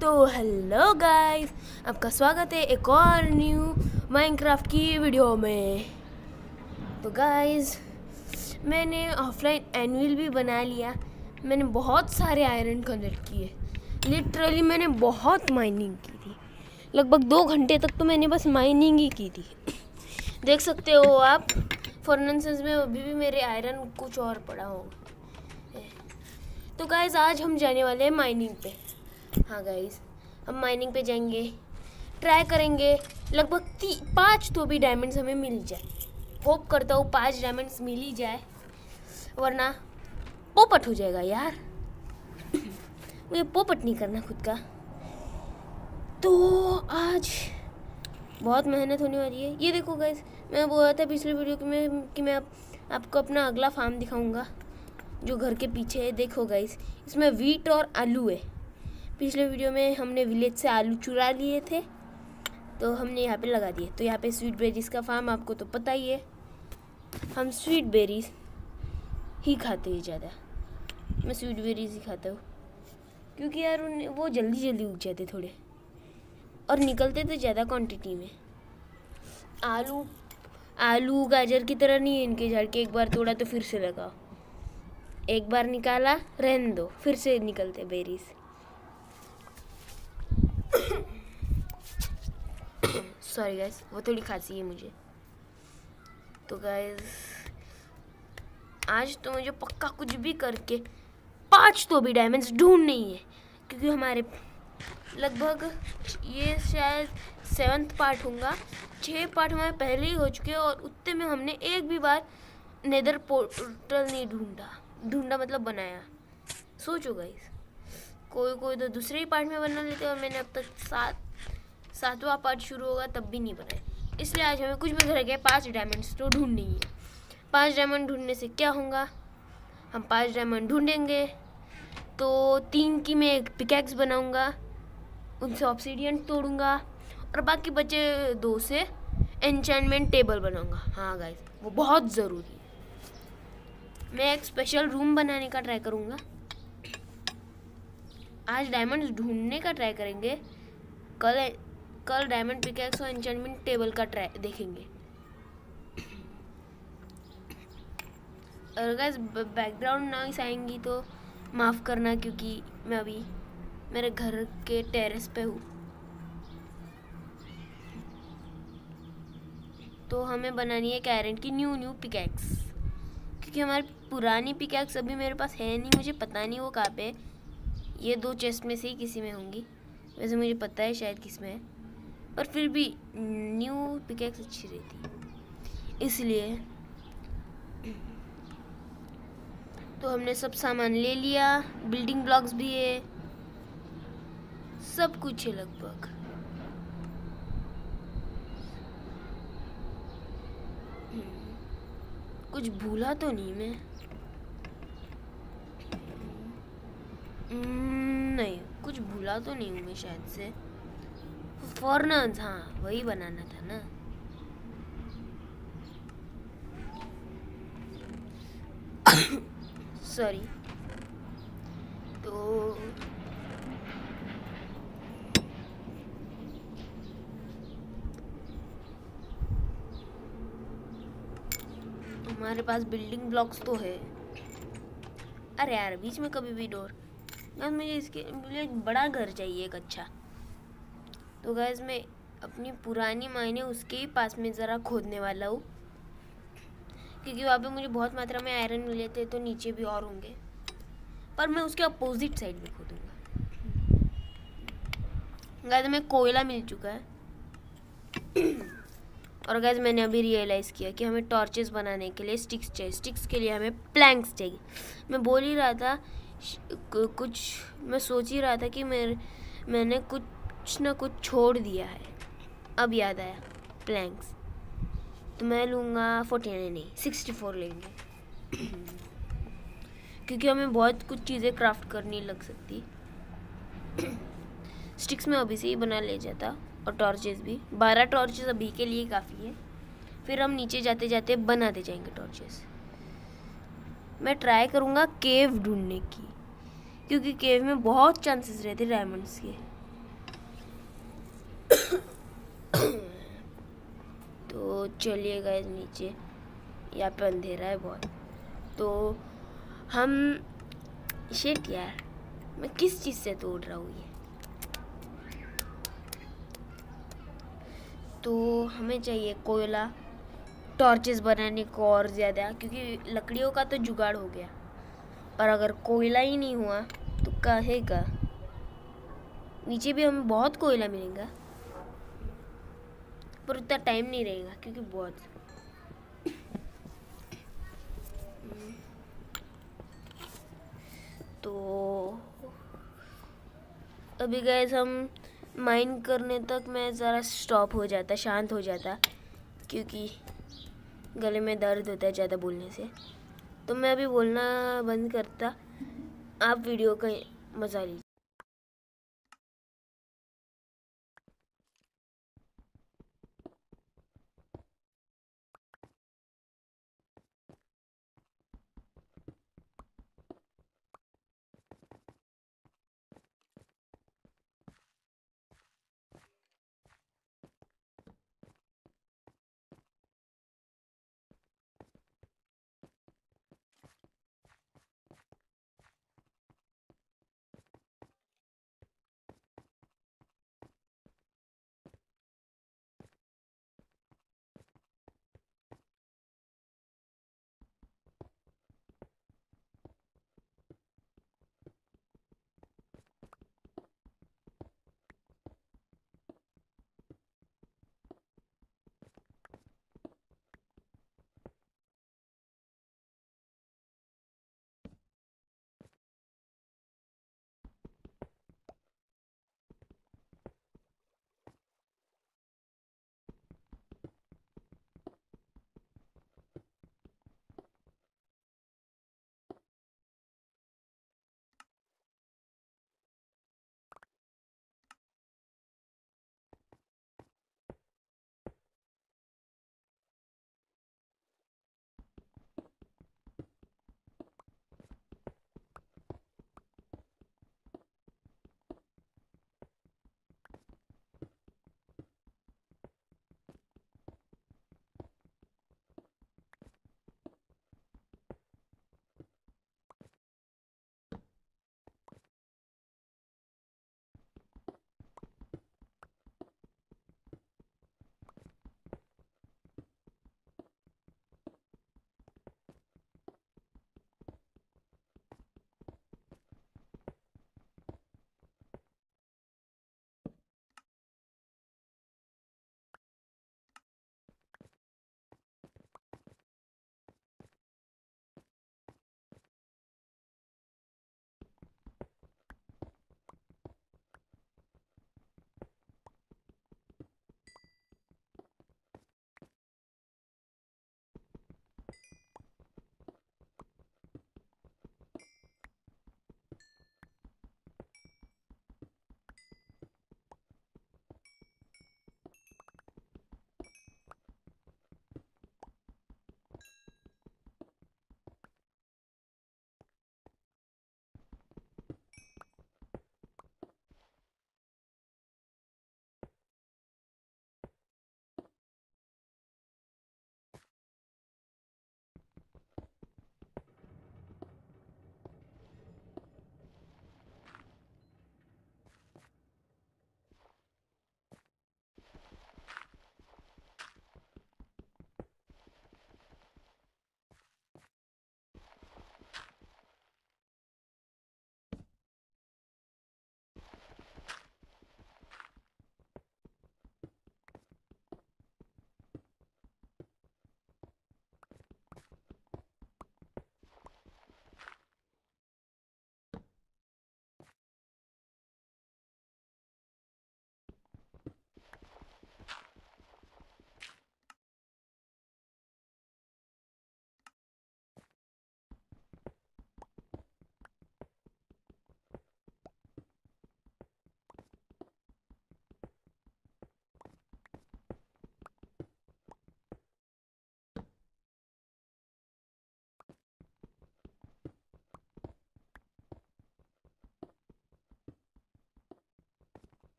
तो hello guys, आपका स्वागत है एक और न्यू माइनक्राफ्ट की वीडियो में। तो गाइस, मैंने ऑफलाइन एनुअल भी बना लिया। मैंने बहुत सारे आयरन कलेक्ट किए। लिटरली मैंने बहुत माइनिंग की थी। लगभग 2 घंटे तक तो मैंने बस माइनिंग ही की थी। देख सकते हो आप, फर्नेसेस में अभी भी मेरे आयरन कुछ और पड़ा होगा। तो गाइस, आज हम जाने वाले हैं माइनिंग पे। हाँ गाइस, हम माइनिंग पे जाएंगे, ट्राई करेंगे लगभग 5 तो भी डायमंड्स हमें मिल जाए। होप करता हूँ 5 डायमंड्स मिल ही जाए, वरना पोपट हो जाएगा यार। मुझे पोपट नहीं करना खुद का। तो आज बहुत मेहनत होने वाली है। ये देखो गाइस, मैं बोला था पिछले वीडियो कि मैं आपको अपना अगला फार्म दिखाऊंगा जो घर के पीछे है। देखो गाइस, इसमें वीट और आलू है। पिछले वीडियो में हमने विलेज से आलू चुरा लिए थे, तो हमने यहाँ पे लगा दिए। तो यहाँ पे स्वीट बेरीज का फार्म, आपको तो पता ही है, हम स्वीट बेरीज ही खाते हैं ज़्यादा। मैं स्वीट बेरीज ही खाता हूँ क्योंकि यार वो जल्दी जल्दी उग जाते थोड़े और निकलते तो ज़्यादा क्वांटिटी में। आलू गाजर की तरह नहीं है इनके झाड़ के एक बार तोड़ा तो फिर से लगाओ, एक बार निकाला रहने दो, फिर से निकलते बेरीज। सॉरी गाइस, वो थोड़ी खांसी है मुझे। तो गाइस, आज तो मुझे पक्का कुछ भी करके 5 तो भी डायमंड्स ढूंढने ही है, क्योंकि हमारे लगभग ये शायद 7th पार्ट होगा। 6 पार्ट हमारे पहले ही हो चुके हैं और उतने में हमने एक भी बार नेदर पोर्टल नहीं ढूंढा मतलब बनाया। सोचो गाइस, कोई तो दूसरे ही पार्ट में बना लेते और मैंने अब तक 7वां पार्ट शुरू होगा तब भी नहीं बनाया। इसलिए आज हमें कुछ भी घर के 5 डायमंड्स तो ढूंढनी ही है। 5 डायमंड ढूंढने से क्या होगा, हम 5 डायमंड ढूंढेंगे तो 3 की मैं एक पिकैक्स बनाऊंगा, उनसे ऑब्सीडियन तोड़ूंगा और बाकी बचे 2 से एन्चेंटमेंट टेबल बनाऊंगा। हाँ गाइस, वो बहुत ज़रूरी है। मैं एक स्पेशल रूम बनाने का ट्राई करूंगा। आज डायमंड्स ढूंढने का ट्राई करेंगे, कल डायमंड पिकैक्स और एन्चेंटमेंट टेबल का ट्राई देखेंगे। और गाइस, बैकग्राउंड नॉइस आएंगी तो माफ़ करना, क्योंकि मैं अभी मेरे घर के टेरेस पे हूँ। तो हमें बनानी है आयरन की न्यू पिकैक्स, क्योंकि हमारी पुरानी पिकैक्स अभी मेरे पास है नहीं। मुझे पता नहीं वो कहाँ पे है। ये 2 चेस्ट में से ही किसी में होंगी, वैसे मुझे पता है शायद किस में है, पर फिर भी न्यू पिकैक्स अच्छी रहती, इसलिए। तो हमने सब सामान ले लिया, बिल्डिंग ब्लॉक्स भी है, सब कुछ है लगभग। कुछ भूला तो नहीं मैं? नहीं, कुछ भूला तो नहीं हूँ मैं शायद से। फॉर्नर्स, हाँ वही बनाना था ना। सॉरी। तो हमारे पास बिल्डिंग ब्लॉक्स तो है। अरे यार, बीच में कभी भी डोर गाइस, मुझे इसके लिए बड़ा घर चाहिए एक अच्छा। तो गाइस, मैं अपनी पुरानी मायने उसके ही पास में ज़रा खोदने वाला हूँ, क्योंकि वहाँ पे मुझे बहुत मात्रा में आयरन मिले थे। तो नीचे भी और होंगे, पर मैं उसके अपोजिट साइड में खोदूँगा। गाइस, हमें कोयला मिल चुका है। और गाइस, मैंने अभी रियलाइज़ किया कि हमें टॉर्चेस बनाने के लिए स्टिक्स चाहिए। स्टिक्स के लिए हमें प्लैंक्स चाहिए। मैं बोल ही रहा था मैं सोच ही रहा था कि मैंने कुछ ना कुछ छोड़ दिया है। अब याद आया, प्लैंक्स। तो मैं लूँगा 49 नहीं 64 लेंगे, क्योंकि हमें बहुत कुछ चीज़ें क्राफ्ट करनी लग सकती। स्टिक्स में अभी से ही बना ले जाता, और टॉर्चेस भी 12 टॉर्चेस अभी के लिए काफ़ी है। फिर हम नीचे जाते जाते बनाते जाएंगे टॉर्चेस। मैं ट्राई करूँगा केव ढूंढने की, क्योंकि केव में बहुत चांसेस रहते डायमंड्स के। तो चलिए गाइस नीचे, यहाँ पे अंधेरा है बहुत। तो हम शिट यार, मैं किस चीज़ से तोड़ रहा हूँ ये। तो हमें चाहिए कोयला, टॉर्चेस बनाने को और ज़्यादा, क्योंकि लकड़ियों का तो जुगाड़ हो गया, पर अगर कोयला ही नहीं हुआ तो कहेगा। नीचे भी हमें बहुत कोयला मिलेगा, पर उतना टाइम नहीं रहेगा क्योंकि बहुत। तो अभी गैस हम माइन करने तक मैं ज़रा स्टॉप हो जाता, शांत हो जाता, क्योंकि गले में दर्द होता है ज़्यादा बोलने से। तो मैं अभी बोलना बंद करता, आप वीडियो का मज़ा लीजिए।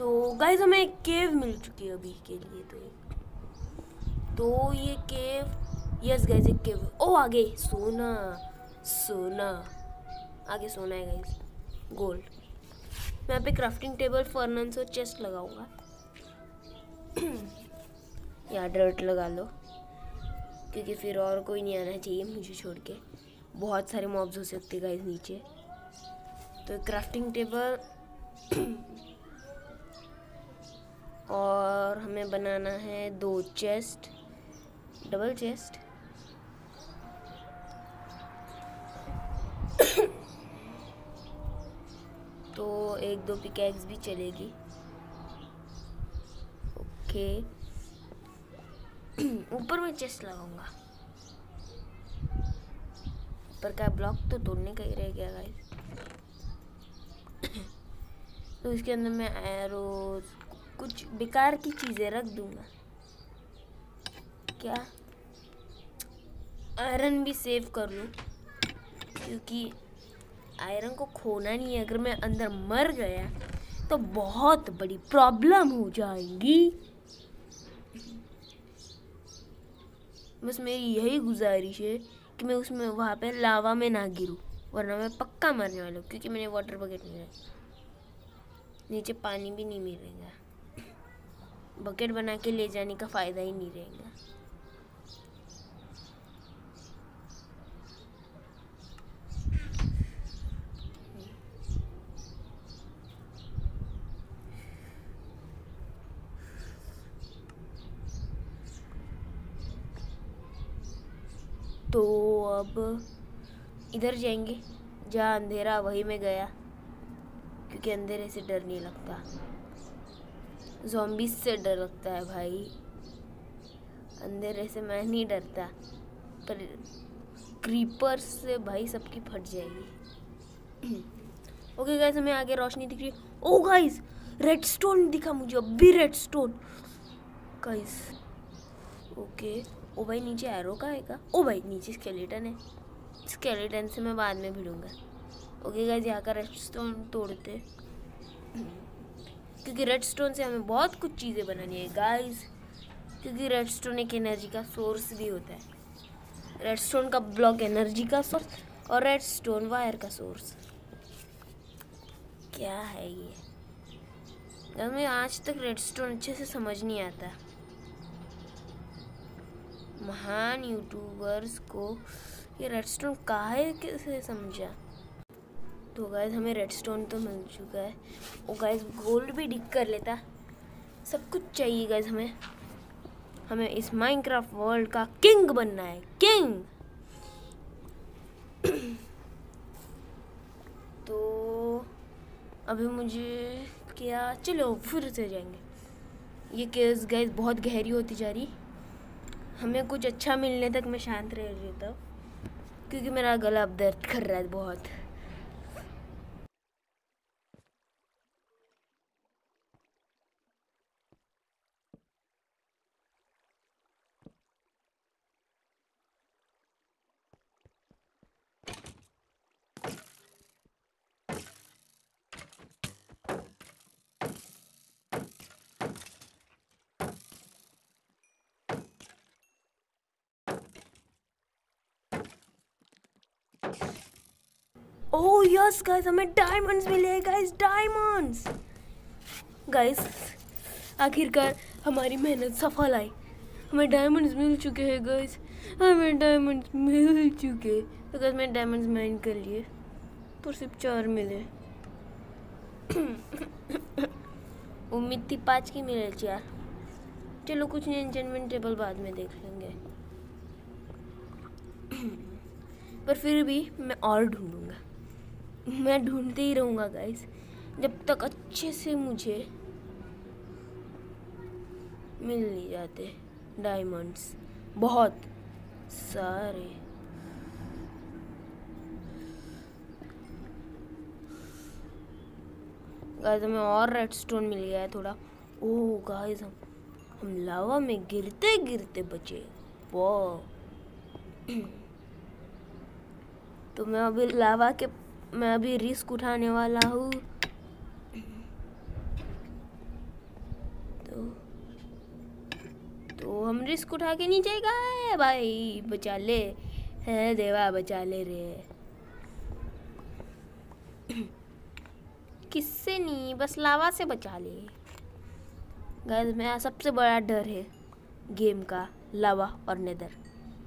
तो गाइस हमें एक केव मिल चुकी है अभी के लिए। तो ये केव, यस गाइस एक केव। ओ आगे सोना, सोना आगे सोना है गाइस, गोल्ड। मैं यहाँ पे क्राफ्टिंग टेबल, फर्नेस और चेस्ट लगाऊंगा। या डर्ट लगा लो, क्योंकि फिर और कोई नहीं आना चाहिए मुझे छोड़ के। बहुत सारे मॉब्स हो सकते हैं गाइस नीचे। तो क्राफ्टिंग टेबल और हमें बनाना है 2 चेस्ट, डबल चेस्ट। तो 1-2 पिकैक्स भी चलेगी। ओके ऊपर में चेस्ट लगाऊंगा। ऊपर का ब्लॉक तो तोड़ने का ही रह गया गाइस। तो इसके अंदर मैं एरोज, कुछ बेकार की चीजें रख दूंगा। क्या आयरन भी सेव कर लूं, क्योंकि आयरन को खोना नहीं है। अगर मैं अंदर मर गया तो बहुत बड़ी प्रॉब्लम हो जाएगी। बस मेरी यही गुजारिश है कि मैं उसमें वहाँ पे लावा में ना गिरूं, वरना मैं पक्का मरने वाला हूँ। क्योंकि मैंने वाटर बकेट में नीचे पानी भी नहीं मिलेगा। बकेट बना के ले जाने का फ़ायदा ही नहीं रहेगा। तो अब इधर जाएंगे, जहाँ अंधेरा वहीं में गया, क्योंकि अंधेरे से डर नहीं लगता, ज़ॉम्बीज़ से डर लगता है भाई। अंधेरे से मैं नहीं डरता, पर क्रीपर्स से भाई सबकी फट जाएगी। ओके गाइस हमें आगे रोशनी दिख रही है। ओ गाइस रेडस्टोन दिखा मुझे, अब भी रेडस्टोन गाइस। ओके ओ भाई नीचे एरो का है क्या? ओ भाई नीचे स्केलेटन है, स्केलेटन से मैं बाद में भिड़ूंगा। ओके गाइस यहाँ का रेडस्टोन तोड़ते, क्योंकि रेडस्टोन से हमें बहुत कुछ चीज़ें बनानी है गाइस। क्योंकि रेडस्टोन एक एनर्जी का सोर्स भी होता है। रेडस्टोन का ब्लॉक एनर्जी का सोर्स और रेडस्टोन वायर का सोर्स। क्या है ये? हमें आज तक रेडस्टोन अच्छे से समझ नहीं आता। महान यूट्यूबर्स को ये रेडस्टोन काहे कैसे समझा। तो गाइस हमें रेडस्टोन तो मिल चुका है। ओ गाइस गोल्ड भी डिग कर लेता, सब कुछ चाहिए गाइस हमें इस माइनक्राफ्ट वर्ल्ड का किंग बनना है, किंग। तो अभी मुझे क्या, चलो फिर से जाएंगे। ये केस गाइस बहुत गहरी होती जा रही, हमें कुछ अच्छा मिलने तक मैं शांत रह जाता हूँ, क्योंकि मेरा गला अब दर्द कर रहा है बहुत। ओह यस गाइस हमें डायमंड्स मिले गाइस, डायमंड्स गाइस। आखिरकार हमारी मेहनत सफल आई, हमें डायमंड्स मिल चुके हैं गाइस, हमें डायमंड्स मिल चुके। तो गाइस मैंने डायमंड्स माइन कर लिए, पर सिर्फ 4 मिले। उम्मीद थी 5 की मिले 4। चलो कुछ नहीं, एन्चेंटमेंट टेबल बाद में देख लेंगे। पर फिर भी मैं और ढूंढूंगा, मैं ढूंढते ही रहूँगा गाइस, जब तक अच्छे से मुझे मिल नहीं जाते डायमंड्स बहुत सारे। गाइस हमें और रेडस्टोन मिल गया है थोड़ा। ओह गाइस हम लावा में गिरते गिरते बचे, वाह। तो मैं अभी मैं अभी रिस्क उठाने वाला हूँ। हम रिस्क उठा के नीचे गए भाई, बचा ले, है देवा बचा ले रे। किससे नहीं, बस लावा से बचा ले। गाइस मेरा सबसे बड़ा डर है गेम का लावा और नेदर,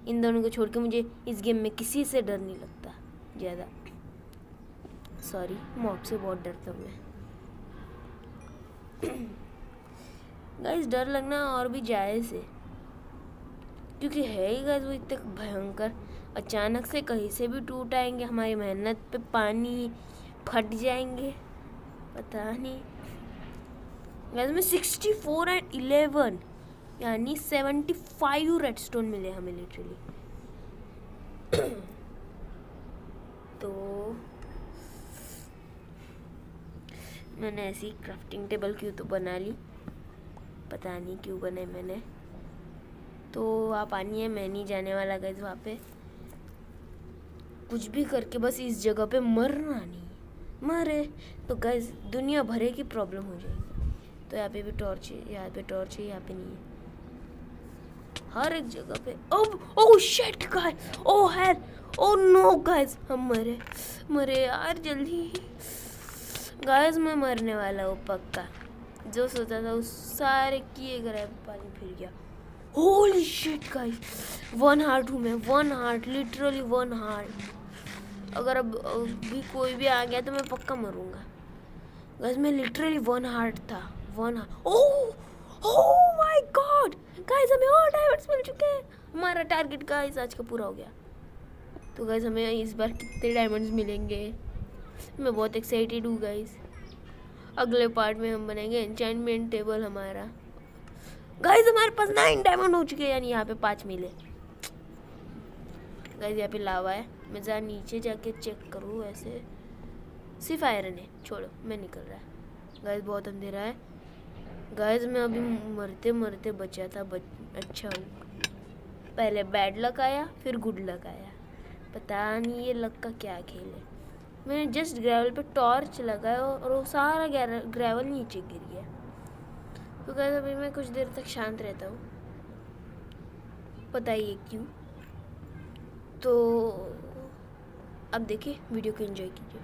इन दोनों को छोड़ के मुझे इस गेम में किसी से डर नहीं लगता ज़्यादा। सॉरी, मॉब से बहुत डरता हूँ मैं। गाइस डर लगना और भी जायज़ है, क्योंकि है ही गाइस वो इतने भयंकर, अचानक से कहीं से भी टूट आएंगे, हमारी मेहनत पे पानी फट जाएंगे, पता नहीं। गाइस में 64 एंड 11 यानी 75 रेडस्टोन मिले हमें लिटरली। तो मैंने ऐसी क्राफ्टिंग टेबल क्यों तो बना ली, पता नहीं क्यों बनाई मैंने। तो आप आनिए, मैं नहीं जाने वाला गाइस वहाँ पे, कुछ भी करके बस इस जगह पे मरना नहीं, मरे तो गाइस दुनिया भरे की प्रॉब्लम हो जाएगी। तो यहाँ पे भी टॉर्च है, यहाँ पे टॉर्च है, यहाँ पे नहीं है, हर एक जगह पे। ओह शिट गाइस, ओह हेल, ओह नो गाइस, हम मरे, मरे यार जल्दी गाइस, मैं मरने वाला हूँ पक्का। जो सोचा था उस सारे किए गए पानी फिर गया। होली शिट गाइस, 1 हार्ट हूँ मैं, 1 हार्ट, लिटरली 1 हार्ट। अगर अब भी कोई भी आ गया तो मैं पक्का मरूंगा गाइस। मैं लिटरली 1 हार्ट था, 1 heart. Oh my God guys, हमें और डायमंड्स मिल चुके हैं, हमारा टारगेट गाइस आज का पूरा हो गया। तो गाइस हमें इस बार कितने डायमंड्स मिलेंगे, मैं बहुत एक्साइटेड हूँ गाइस। अगले पार्ट में हम बनाएंगे एन्चेंटमेंट टेबल हमारा। गाइस हमारे पास 9 डायमंड हो चुके हैं, यानी यहाँ पे 5 मिले। गाइस यहाँ पे लावा है, मैं जरा नीचे जाके चेक करूँ, ऐसे सिर्फ आयरन है, छोड़ो मैं निकल रहा है। गाइस बहुत अंधेरा है गाइस, मैं अभी मरते मरते बचा था, अच्छा हूँ। पहले बैड लक आया, फिर गुड लक आया, पता नहीं ये लक का क्या खेल है। मैंने जस्ट ग्रेवल पे टॉर्च लगाया और वो सारा ग्रेवल नीचे गिर गया। तो गाइस अभी मैं कुछ देर तक शांत रहता हूँ, पता ही है क्यों। तो अब देखिए, वीडियो को एंजॉय कीजिए।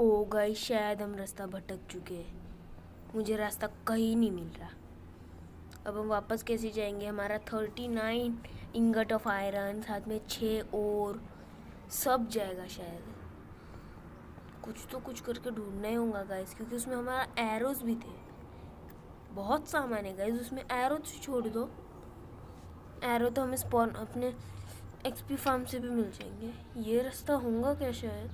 ओ गाइस, शायद हम रास्ता भटक चुके हैं। मुझे रास्ता कहीं नहीं मिल रहा। अब हम वापस कैसे जाएंगे? हमारा 39 इंगट ऑफ आयरन, साथ में 6 और सब जाएगा शायद। कुछ तो कुछ करके ढूंढना ही होगा गाइस, क्योंकि उसमें हमारा एरोज भी थे। बहुत सामान है गाइस उसमें। एरो तो छोड़ दो, एरो तो हमें स्पॉन अपने एक्सपी फार्म से भी मिल जाएंगे। ये रास्ता होगा क्या? शायद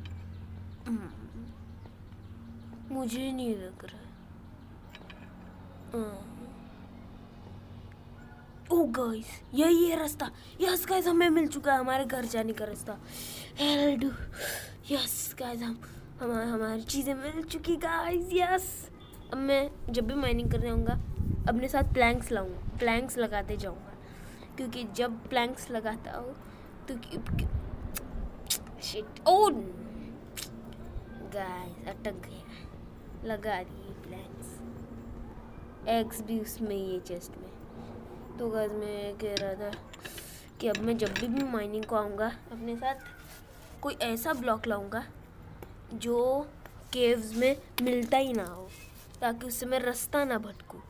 मुझे नहीं लग रहा। ओ गाइस, यही है रास्ता। यस गाइस, हमें मिल चुका है हमारे घर जाने का रास्ता। यस गाइस, हमारी चीज़ें मिल चुकी गाइस। यस, अब मैं जब भी माइनिंग करने आऊँगा अपने साथ प्लैंक्स लाऊंगा, प्लैंक्स लगाते जाऊँगा, क्योंकि जब प्लैंक्स लगाता हूँ तो शिट, ओ गाइस अटक गया। लगा दिए प्लैंक्स, एग्स भी उसमें ही है चेस्ट में। तो गाइस मैं कह रहा था कि अब मैं जब भी माइनिंग को आऊँगा अपने साथ कोई ऐसा ब्लॉक लाऊंगा जो केव्स में मिलता ही ना हो, ताकि उससे मैं रास्ता ना भटकूँ।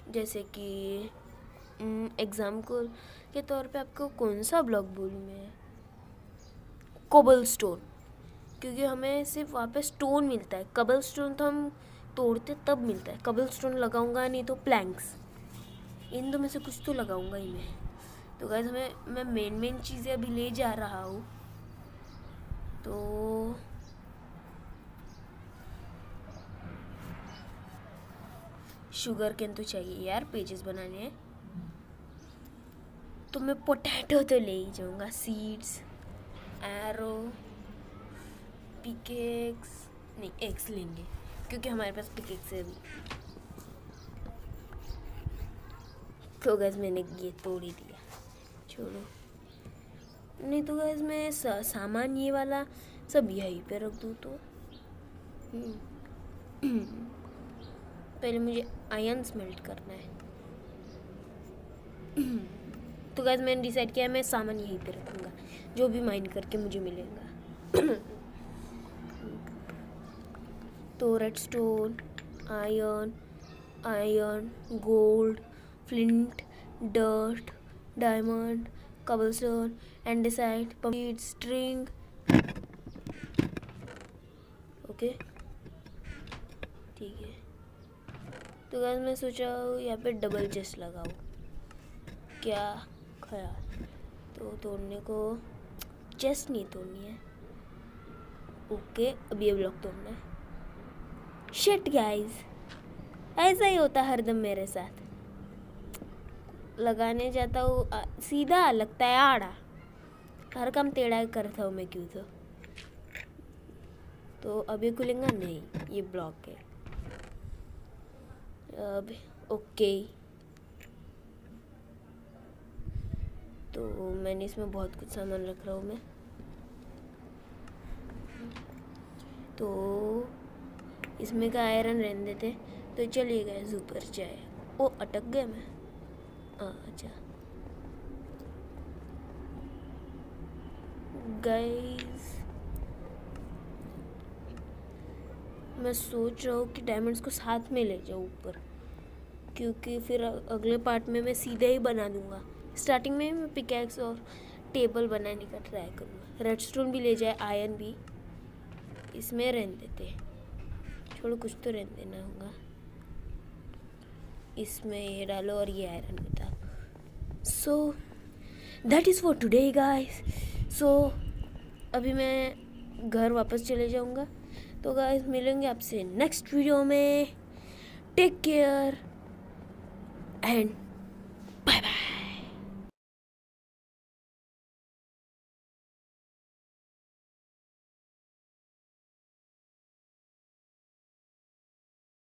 जैसे कि एग्जाम्पल के तौर पे आपको कौन सा ब्लॉक बोलूँ मैं? कोबल स्टोन, क्योंकि हमें सिर्फ वहाँ पे स्टोन मिलता है। कबल स्टोन तो हम तोड़ते तब मिलता है। कबल स्टोन लगाऊंगा, नहीं तो प्लैंक्स, इन दो में से कुछ तो लगाऊंगा ही मैं। तो गाइस मैं मेन चीज़ें अभी ले जा रहा हूँ। तो शुगर केन तो चाहिए यार, पेजेस बनाने हैं। तो मैं पोटैटो तो ले ही जाऊँगा, सीड्स, एरो, पिकेक्स नहीं, एक्स लेंगे क्योंकि हमारे पास पिकेक्स है अभी। तो गैस मैंने ये तोड़ ही दिया, छोड़ो। नहीं तो गैस मैं सामान ये वाला सब यहीं पे रख दूँ तो पहले मुझे आयन स्मेल्ट करना है। तो गैस मैंने डिसाइड किया मैं सामान यहीं पे रखूँगा, जो भी माइन करके मुझे मिलेगा। तो redstone, iron, gold, flint, dirt, diamond, cobblestone, andesite, पम्पीट, स्ट्रिंग। ओके ठीक है। तो गाइस मैं सोचा यहाँ पे डबल चेस्ट लगाऊँ, क्या ख्याल? तो तोड़ने को चेस्ट नहीं तोड़नी है। ओके, अब ये ब्लॉक तोड़ना है। शिट गाइस, ऐसा ही होता हरदम मेरे साथ। लगाने जाता हूँ सीधा, लगता है आड़ा। हर काम टेढ़ा करता हूँ मैं, क्यों तो अब ये खुलेगा नहीं, ये ब्लॉक है अब। ओके, तो मैंने इसमें बहुत कुछ सामान रख रहा हूँ मैं। तो इसमें का आयरन रहने देते, तो चलिए गाइस ऊपर जाए। ओ अटक गया मैं। अच्छा गाइस, मैं सोच रहा हूँ कि डायमंड्स को साथ में ले जाऊँ ऊपर, क्योंकि फिर अगले पार्ट में मैं सीधे ही बना दूँगा। स्टार्टिंग में मैं पिकैक्स और टेबल बनाने का ट्राई करूँगा। रेडस्टोन भी ले जाए, आयरन भी इसमें रहने देते, छोड़ो कुछ तो रहने देना होगा। इसमें ये डालो और ये आयरन भी डालो। So that is for today guys. So अभी मैं घर वापस चले जाऊँगा। तो गाइस मिलेंगे आपसे नेक्स्ट वीडियो में। Take care and bye bye.